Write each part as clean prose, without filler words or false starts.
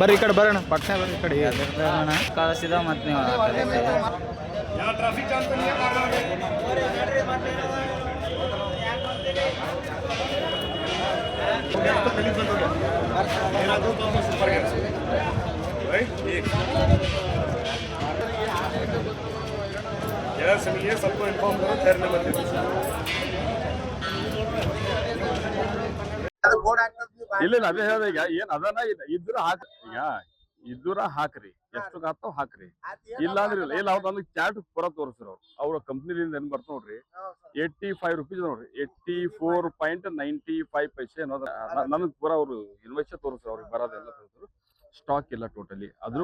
ಬರ್ರಿ ಈ ಕಡೆ ಬರೋಣ ಪಟ್ನೆ ಬರ್ರಿ ಈ ಕಡೆ ಕಳಿಸಿದ ಮತ್ತೆ ನೀವು सबको इन्फॉर्म करो ठहरने मत ಇಲ್ಲ ಅದೇ ಹೇಳ್ದೆ ಈಗ ಏನ್ ಅದನ್ನ ಇದ್ರ ಹಾಕ್ ಈಗ ಇದ್ರ ಹಾಕ್ರಿ ಎಷ್ಟು ಆಗ್ತಾವ ಹಾಕ್ರಿ ಇಲ್ಲ ಅಂದ್ರೆ ಇಲ್ಲ ಅವ್ರು ನಮ್ಗೆ ಚಾರ್ಟ್ ಪೂರ ತೋರಿಸ್ರು ಅವ್ರ ಕಂಪ್ನಿಲಿಂದ ಏನ್ ಬರ್ತಾವ ನೋಡ್ರಿ 85 ರೂಪೀಸ್ ನೋಡ್ರಿ 84.95 ಅನ್ನೋದು ನನಗ್ ಪೂರ ಅವ್ರು ಇನ್ವೆಸ್ಟ್ ತೋರಿಸ್ರು ಅವ್ರಿಗೆ ಬರೋದೆಲ್ಲ ತೋರಿಸ್ರು ಸ್ಟಾಕ್ ಇಲ್ಲ ಟೋಟಲಿ ಅದ್ರ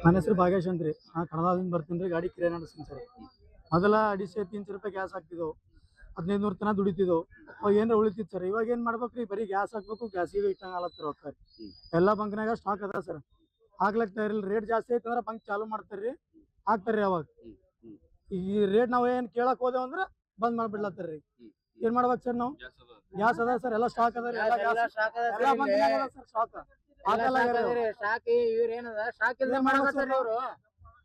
ನನ್ನ ಹೆಸರು ಭಾಗೇಶ್ ಅಂತ್ರಿ. ನಾ ಕನ್ನಡದಿಂದ ಬರ್ತೀನಿ ರೀ. ಗಾಡಿ ಕಿರಾಯ ನಡೆಸ್ತೀನಿ ಸರ್. ಮೊದಲ 250-300 ರೂಪಾಯಿ ಗ್ಯಾಸ್ ಹಾಕ್ತಿದ್ದೆವು, 1500 ತನಕ ದುಡಿತಿದ್ದೆವು. ಅವಾಗ ಏನಾರ ಉಳಿತಿತ್ತು ಸರ್. ಇವಾಗ ಏನು ಮಾಡ್ಬೇಕ್ರಿ, ಬರೀ ಗ್ಯಾಸ್ ಹಾಕ್ಬೇಕು, ಗ್ಯಾಸಿಗೆ ಇಟ್ಟಂಗೆ ಹಾಲತ್ತರ ಹೋಗ್ತಾರೆ. ಎಲ್ಲ ಬಂಕ್ನಾಗ ಸ್ಟಾಕ್ ಅದ ಸರ್, ಹಾಕ್ಲಾಗ್ತಾ ಇರಲಿಲ್ಲ. ರೇಟ್ ಜಾಸ್ತಿ ಐತೆ ಅಂದ್ರೆ ಬಂಕ್ ಚಾಲು ಮಾಡ್ತಾರೆ ರೀ, ಹಾಕ್ತಾರೆ. ಅವಾಗ ಈ ರೇಟ್ ನಾವು ಏನು ಕೇಳಕ್ಕೆ ಹೋದೆವು ಅಂದ್ರೆ ಬಂದ್ ಮಾಡಿಬಿಡ್ಲತ್ತಾರ ರೀ. ಏನು ಮಾಡ್ಬೇಕು ಸರ್ ನಾವು? ಗ್ಯಾಸ್ ಅದ ಸರ್, ಎಲ್ಲ ಸ್ಟಾಕ್ ಅದ ರೀ, ಎಲ್ಲ ಬಂಕ್ನಾಗ ಅದ ಸರ್ ಸ್ಟಾಕ್. ಹಾಕಲ್ಲ ಶಾಕ್ ಇವ್ರ ಏನದ ಶಾಕ್ ಇಲ್ದ ಮಾಡ್ಬೇಕ್ರಿ ಅವ್ರು.